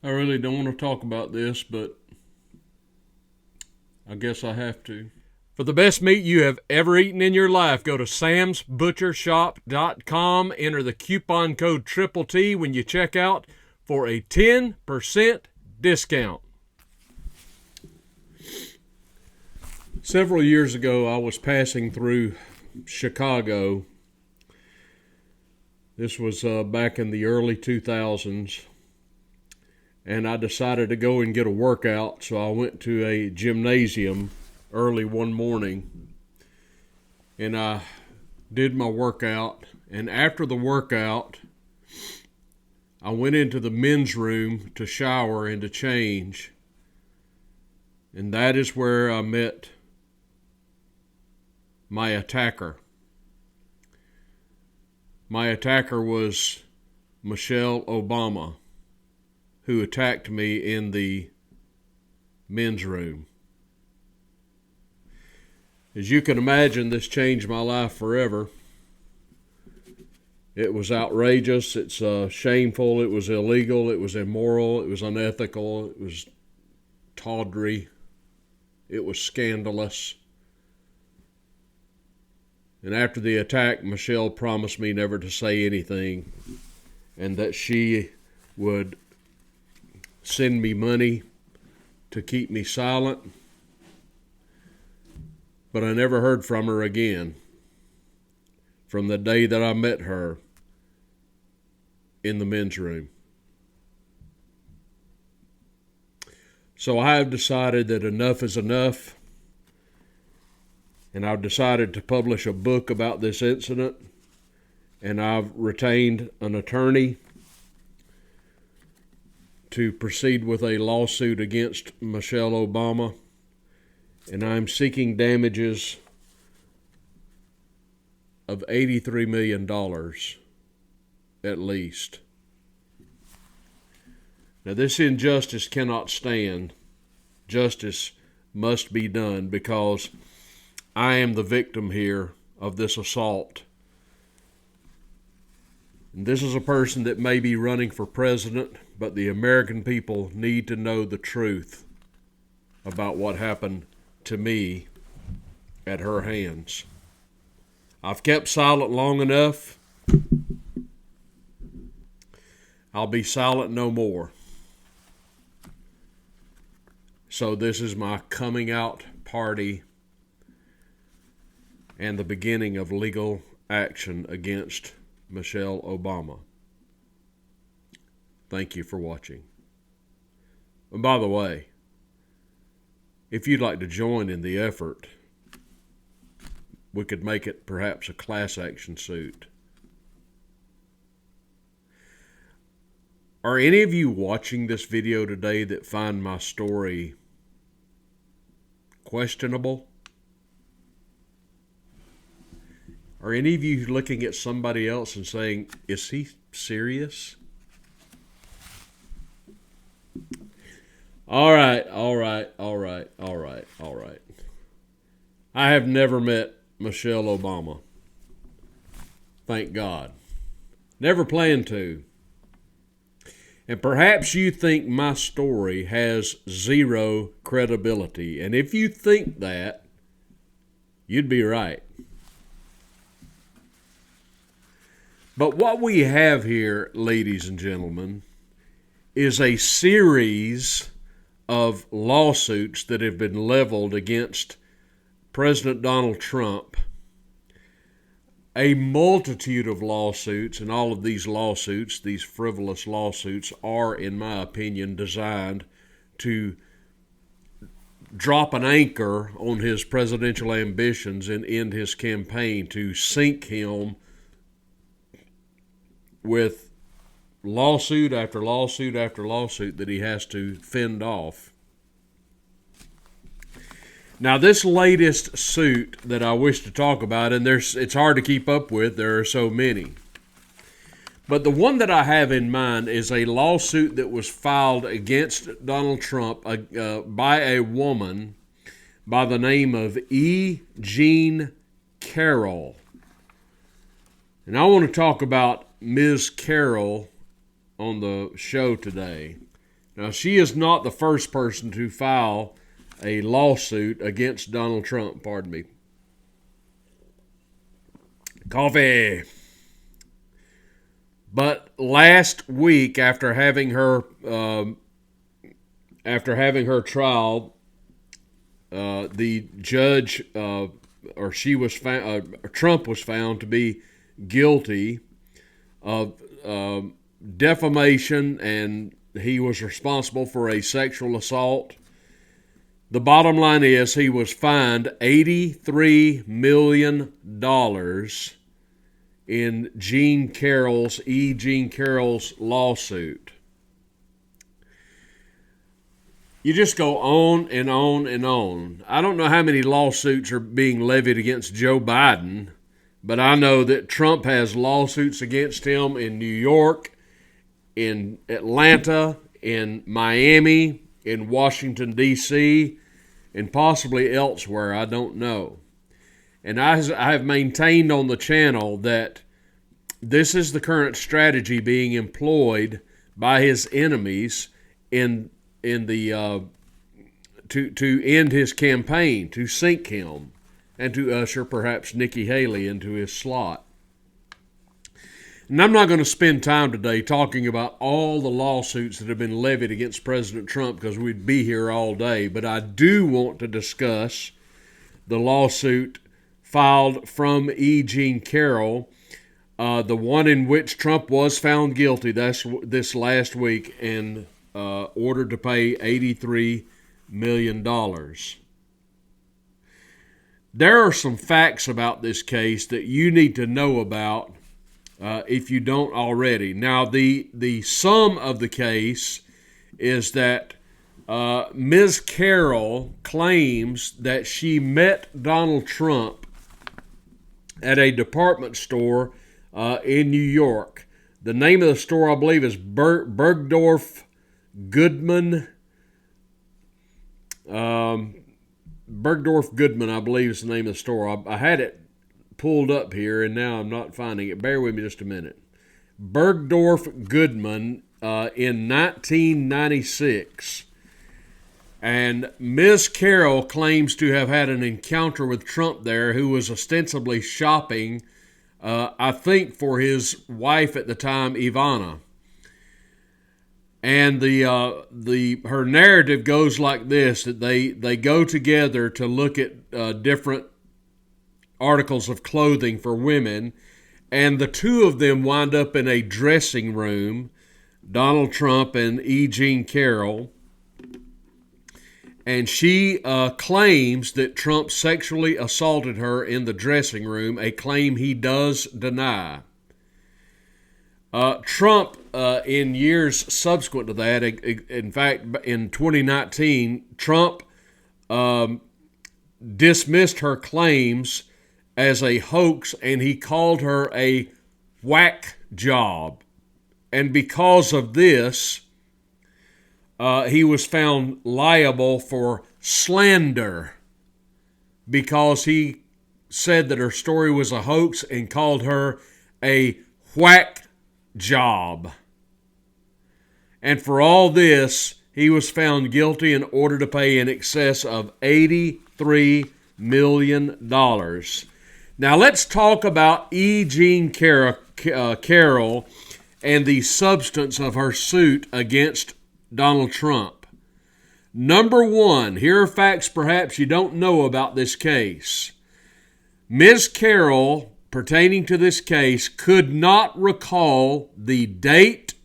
I really don't want to talk about this, but I guess I have to. For the best meat you have ever eaten in your life, go to samsbutchershop.com. Enter the coupon code Triple T when you check out for a 10% discount. Several years ago, I was passing through Chicago. This was back in the early 2000s. And I decided to go and get a workout, so I went to a gymnasium early one morning. And I did my workout. And after the workout, I went into the men's room to shower and to change. And that is where I met my attacker. My attacker was Michelle Obama, who attacked me in the men's room. As you can imagine, this changed my life forever. It was outrageous, it's shameful, it was illegal, it was immoral, it was unethical, it was tawdry, it was scandalous. And after the attack, Michelle promised me never to say anything and that she would send me money to keep me silent. But I never heard from her again from the day that I met her in the men's room. So I have decided that enough is enough, and I've decided to publish a book about this incident, and I've retained an attorney to proceed with a lawsuit against Michelle Obama, and I'm seeking damages of $83 million at least. Now, this injustice cannot stand. Justice must be done because I am the victim here of this assault. And this is a person that may be running for president, but the American people need to know the truth about what happened to me at her hands. I've kept silent long enough. I'll be silent no more. So this is my coming out party and the beginning of legal action against Michelle Obama. Thank you for watching. And by the way, if you'd like to join in the effort, we could make it perhaps a class action suit. Are any of you watching this video today that find my story questionable? Are any of you looking at somebody else and saying, is he serious? All right. I have never met Michelle Obama. Thank God. Never planned to. And perhaps you think my story has zero credibility. And if you think that, you'd be right. But what we have here, ladies and gentlemen, is a series of lawsuits that have been leveled against President Donald Trump. A multitude of lawsuits, and all of these lawsuits, these frivolous lawsuits, are, in my opinion, designed to drop an anchor on his presidential ambitions and end his campaign, to sink him with lawsuit after lawsuit after lawsuit that he has to fend off. Now, this latest suit that I wish to talk about, and it's hard to keep up with, there are so many. But the one that I have in mind is a lawsuit that was filed against Donald Trump by a woman by the name of E. Jean Carroll. And I want to talk about Ms. Carroll on the show today. Now, she is not the first person to file a lawsuit against Donald Trump. Pardon me. Coffee. But last week, after having her trial, the judge, Trump was found to be guilty of defamation, and he was responsible for a sexual assault. The bottom line is he was fined $83 million in Jean Carroll's lawsuit. You just go on and on and on. I don't know how many lawsuits are being levied against Joe Biden, but I know that Trump has lawsuits against him in New York, in Atlanta, in Miami, in Washington, D.C., and possibly elsewhere. I don't know. And I have maintained on the channel that this is the current strategy being employed by his enemies to end his campaign, to sink him, and to usher perhaps Nikki Haley into his slot. And I'm not going to spend time today talking about all the lawsuits that have been levied against President Trump, because we'd be here all day, but I do want to discuss the lawsuit filed from E. Jean Carroll, the one in which Trump was found guilty this last week and ordered to pay $83 million. There are some facts about this case that you need to know about if you don't already. Now, the sum of the case is that Ms. Carroll claims that she met Donald Trump at a department store in New York. The name of the store, I believe, is Bergdorf Goodman. Bergdorf Goodman, I believe, is the name of the store. I had it pulled up here, and now I'm not finding it. Bear with me just a minute. Bergdorf Goodman in 1996. And Ms. Carroll claims to have had an encounter with Trump there, who was ostensibly shopping, I think, for his wife at the time, Ivana. And her narrative goes like this: that they go together to look at different articles of clothing for women, and the two of them wind up in a dressing room, Donald Trump and E. Jean Carroll. And she claims that Trump sexually assaulted her in the dressing room, a claim he does deny. Trump, in years subsequent to that, in fact, in 2019, Trump dismissed her claims as a hoax, and he called her a whack job. And because of this, he was found liable for slander, because he said that her story was a hoax and called her a whack job. And for all this, he was found guilty and ordered to pay in excess of $83 million. Now let's talk about E. Jean Carroll and the substance of her suit against Donald Trump. Number one, here are facts perhaps you don't know about this case. Ms. Carroll, pertaining to this case, could not recall the date,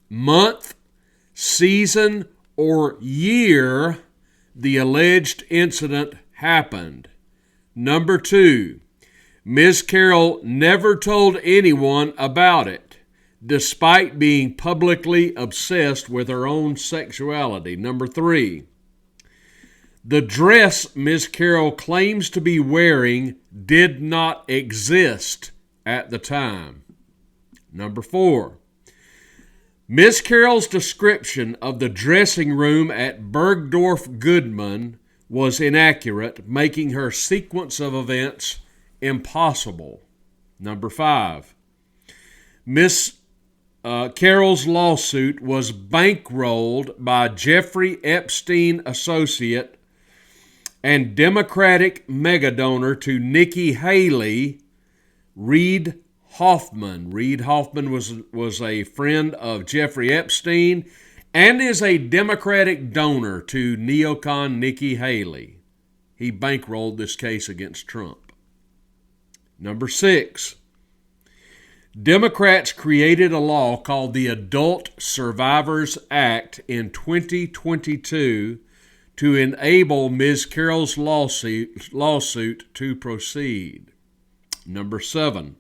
month, season, or year the alleged incident happened. Number two, Ms. Carroll never told anyone about it, despite being publicly obsessed with her own sexuality. Number three, the dress Ms. Carroll claims to be wearing did not exist at the time. Number four, Ms. Carroll's description of the dressing room at Bergdorf Goodman was inaccurate, making her sequence of events impossible. Number five, Ms. Carroll's lawsuit was bankrolled by Jeffrey Epstein associate and Democratic megadonor to Nikki Haley, Reid Hoffman. Reid Hoffman was a friend of Jeffrey Epstein and is a Democratic donor to neocon Nikki Haley. He bankrolled this case against Trump. Number 6. Democrats created a law called the Adult Survivors Act in 2022 to enable Ms. Carroll's lawsuit to proceed. Number 7.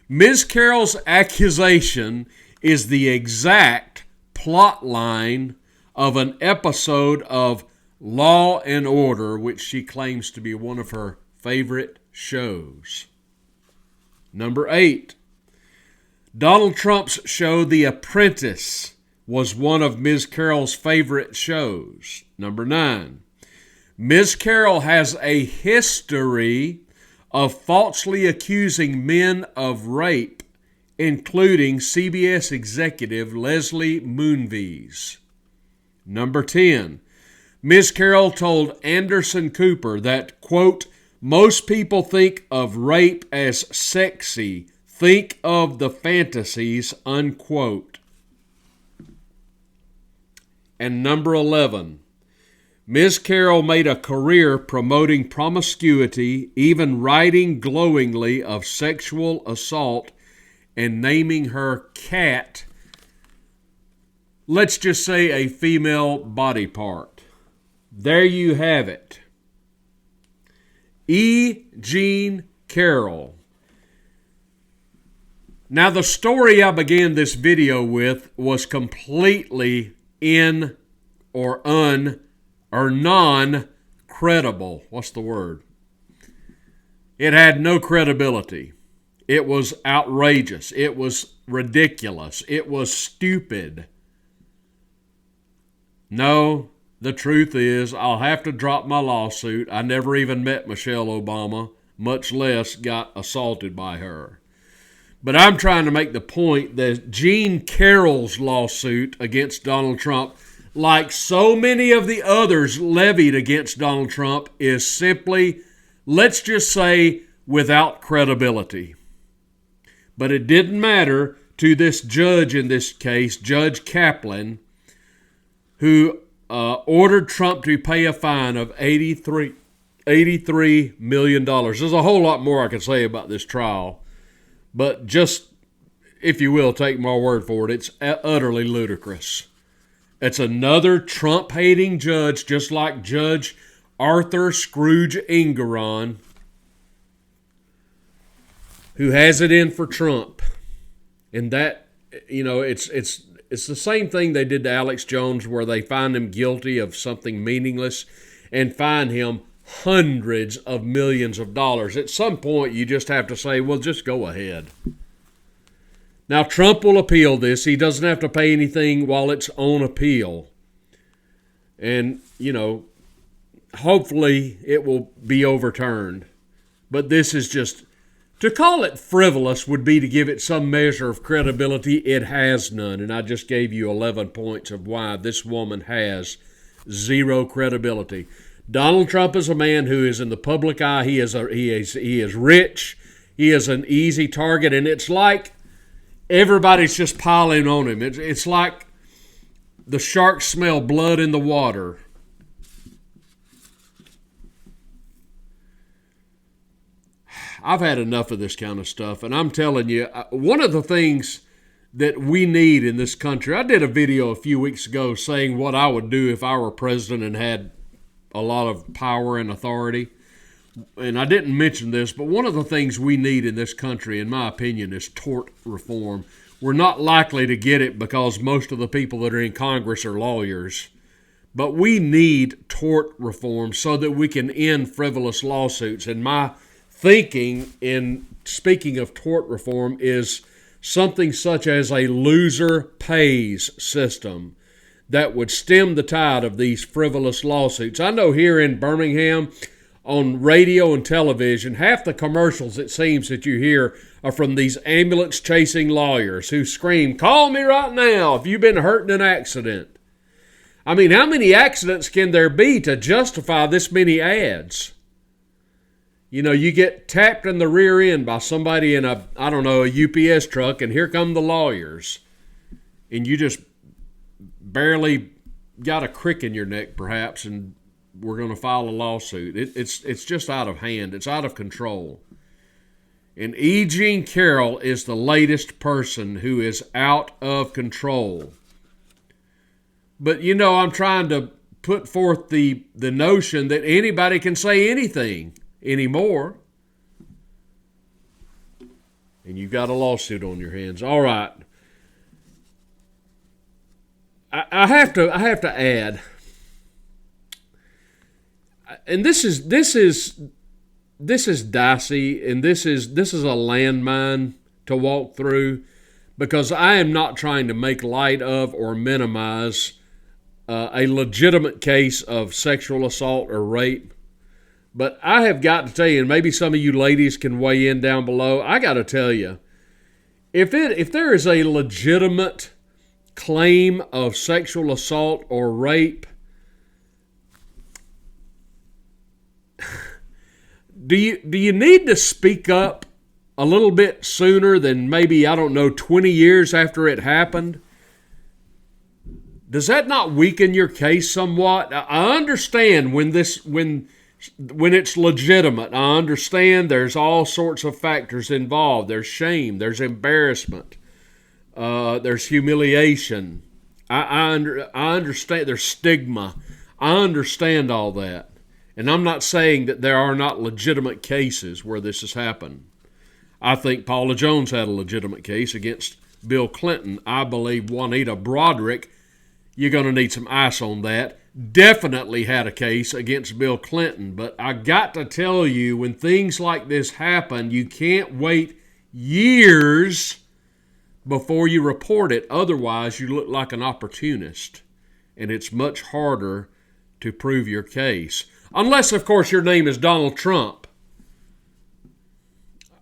Ms. Carroll's accusation is the exact plot line of an episode of Law and Order, which she claims to be one of her favorite shows. Number 8. Donald Trump's show The Apprentice was one of Ms. Carroll's favorite shows. Number 9. Ms. Carroll has a history of falsely accusing men of rape, including CBS executive Leslie Moonves. Number 10. Ms. Carroll told Anderson Cooper that, quote, most people think of rape as sexy. Think of the fantasies, unquote. And number 11. Ms. Carroll made a career promoting promiscuity, even writing glowingly of sexual assault and naming her cat, let's just say, a female body part. There you have it. E. Jean Carroll. Now, the story I began this video with was completely non-credible. What's the word? It had no credibility. It was outrageous. It was ridiculous. It was stupid. No, the truth is, I'll have to drop my lawsuit. I never even met Michelle Obama, much less got assaulted by her. But I'm trying to make the point that Jean Carroll's lawsuit against Donald Trump, like so many of the others levied against Donald Trump, is simply, let's just say, without credibility. But it didn't matter to this judge in this case, Judge Kaplan, who ordered Trump to pay a fine of $83 million. There's a whole lot more I could say about this trial. But just, if you will, take my word for it, it's utterly ludicrous. It's another Trump-hating judge, just like Judge Arthur Scrooge Engeron, who has it in for Trump. And that, you know, it's the same thing they did to Alex Jones, where they find him guilty of something meaningless and fine him hundreds of millions of dollars. At some point, you just have to say, well, just go ahead. Now, Trump will appeal this. He doesn't have to pay anything while it's on appeal. And, you know, hopefully it will be overturned. But this is just, to call it frivolous would be to give it some measure of credibility. It has none. And I just gave you 11 points of why this woman has zero credibility. Donald Trump is a man who is in the public eye. He is rich. He is an easy target, and it's like everybody's just piling on him. It's like the sharks smell blood in the water. I've had enough of this kind of stuff, and I'm telling you, one of the things that we need in this country, I did a video a few weeks ago saying what I would do if I were president and had a lot of power and authority. And I didn't mention this, but one of the things we need in this country, in my opinion, is tort reform. We're not likely to get it because most of the people that are in Congress are lawyers. But we need tort reform so that we can end frivolous lawsuits. And my thinking in speaking of tort reform is something such as a loser pays system that would stem the tide of these frivolous lawsuits. I know here in Birmingham, on radio and television, half the commercials, it seems, that you hear are from these ambulance-chasing lawyers who scream, "Call me right now if you've been hurt in an accident." I mean, how many accidents can there be to justify this many ads? You know, you get tapped in the rear end by somebody in a UPS truck, and here come the lawyers. And you just barely got a crick in your neck, perhaps, and we're going to file a lawsuit. It's just out of hand. It's out of control. And E. Jean Carroll is the latest person who is out of control. But, you know, I'm trying to put forth the notion that anybody can say anything anymore. And you've got a lawsuit on your hands. All right. I have to add, and this is dicey, and this is a landmine to walk through, because I am not trying to make light of or minimize a legitimate case of sexual assault or rape. But I have got to tell you, and maybe some of you ladies can weigh in down below, I got to tell you, if there is a legitimate claim of sexual assault or rape, do you need to speak up a little bit sooner than maybe, 20 years after it happened? Does that not weaken your case somewhat? I understand when it's legitimate. I understand there's all sorts of factors involved. There's shame. There's embarrassment. There's humiliation. I understand. There's stigma. I understand all that. And I'm not saying that there are not legitimate cases where this has happened. I think Paula Jones had a legitimate case against Bill Clinton. I believe Juanita Broderick, you're going to need some ice on that, definitely had a case against Bill Clinton. But I got to tell you, when things like this happen, you can't wait years before you report it. Otherwise, you look like an opportunist, and it's much harder to prove your case. Unless, of course, your name is Donald Trump,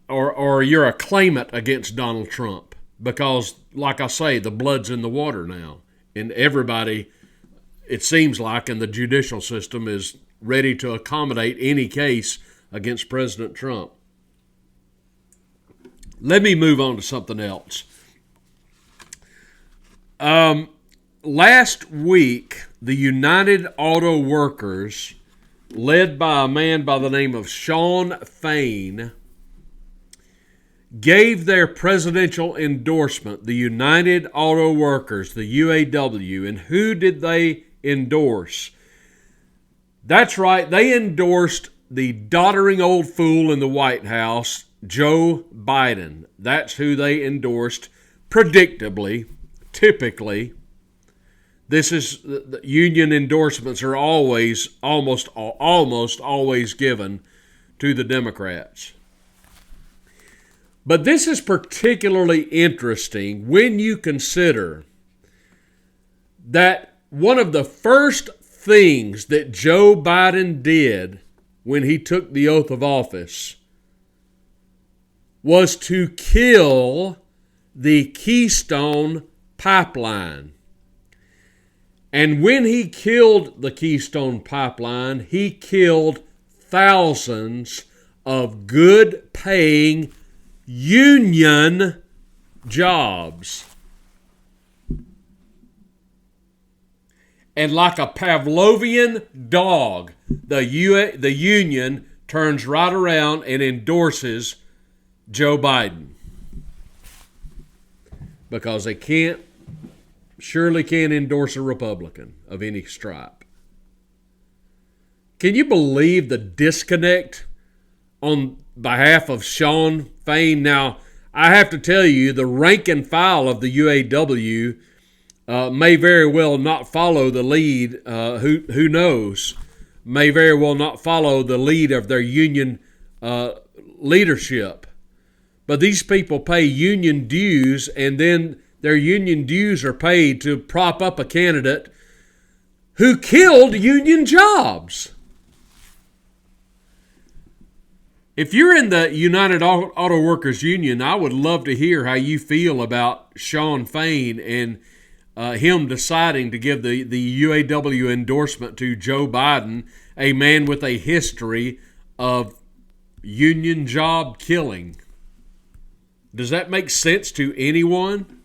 or you're a claimant against Donald Trump, because, like I say, the blood's in the water now. And everybody, it seems like, in the judicial system is ready to accommodate any case against President Trump. Let me move on to something else. Last week, the United Auto Workers, led by a man by the name of Shawn Fain, gave their presidential endorsement, the United Auto Workers, the UAW. And who did they endorse? That's right, they endorsed the doddering old fool in the White House, Joe Biden. That's who they endorsed, predictably, typically. This is, the union endorsements are almost always given to the Democrats. But this is particularly interesting when you consider that one of the first things that Joe Biden did when he took the oath of office was to kill the Keystone Pipeline. And when he killed the Keystone Pipeline, he killed thousands of good-paying union jobs. And like a Pavlovian dog, the union turns right around and endorses Joe Biden. Because they surely can't endorse a Republican of any stripe. Can you believe the disconnect on behalf of Shawn Fain? Now, I have to tell you, the rank and file of the UAW may very well not follow the lead. Who knows? May very well not follow the lead of their union leadership. But these people pay union dues, and then their union dues are paid to prop up a candidate who killed union jobs. If you're in the United Auto Workers Union, I would love to hear how you feel about Sean Fain and him deciding to give the UAW endorsement to Joe Biden, a man with a history of union job killing. Does that make sense to anyone?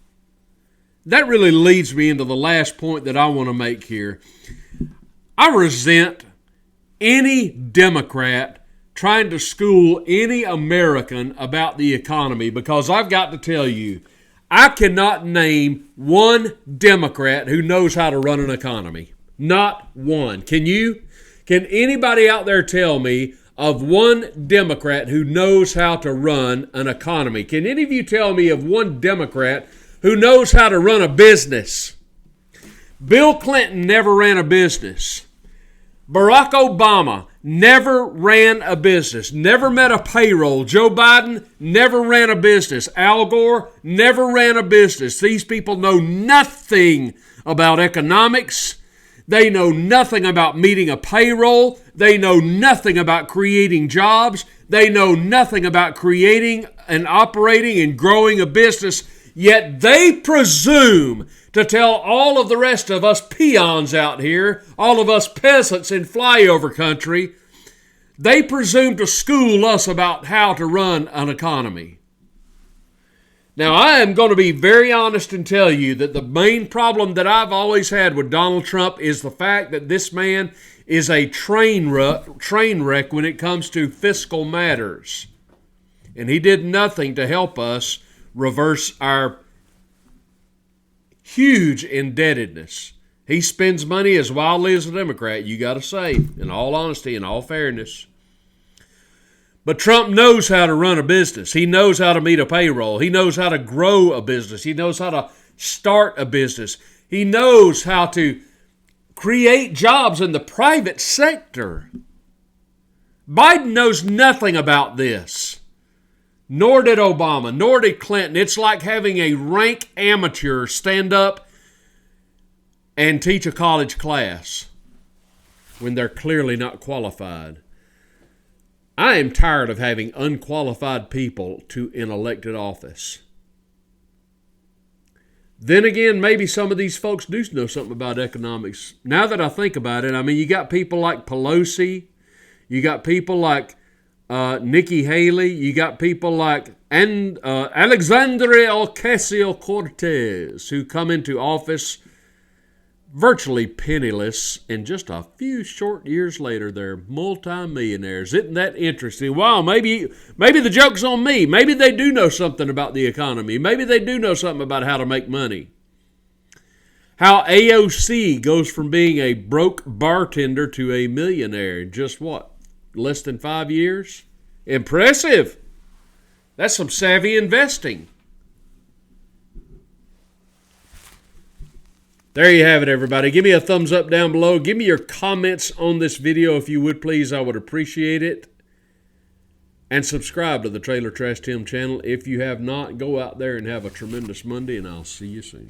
That really leads me into the last point that I want to make here. I resent any Democrat trying to school any American about the economy, because I've got to tell you, I cannot name one Democrat who knows how to run an economy. Not one. Can you? Can anybody out there tell me of one Democrat who knows how to run an economy? Can any of you tell me of one Democrat who knows how to run a business? Bill Clinton never ran a business. Barack Obama never ran a business, never met a payroll. Joe Biden never ran a business. Al Gore never ran a business. These people know nothing about economics. They know nothing about meeting a payroll. They know nothing about creating jobs. They know nothing about creating and operating and growing a business. Yet they presume to tell all of the rest of us peons out here, all of us peasants in flyover country, they presume to school us about how to run an economy. Now, I am going to be very honest and tell you that the main problem that I've always had with Donald Trump is the fact that this man is a train wreck when it comes to fiscal matters. And he did nothing to help us reverse our huge indebtedness. He spends money as wildly as a Democrat, you got to say, in all honesty, in all fairness. But Trump knows how to run a business. He knows how to meet a payroll. He knows how to grow a business. He knows how to start a business. He knows how to create jobs in the private sector. Biden knows nothing about this. Nor did Obama, nor did Clinton. It's like having a rank amateur stand up and teach a college class when they're clearly not qualified. I am tired of having unqualified people in elected office. Then again, maybe some of these folks do know something about economics. Now that I think about it, I mean, you got people like Pelosi, you got people like Nikki Haley, you got people like Alexandria Ocasio-Cortez, who come into office virtually penniless, and just a few short years later, they're multimillionaires. Isn't that interesting? Wow, maybe the joke's on me. Maybe they do know something about the economy. Maybe they do know something about how to make money. How AOC goes from being a broke bartender to a millionaire in just what? Less than 5 years? Impressive. That's some savvy investing. There you have it, everybody. Give me a thumbs up down below. Give me your comments on this video if you would, please. I would appreciate it. And subscribe to the Trailer Trash Tim channel. If you have not, go out there and have a tremendous Monday, and I'll see you soon.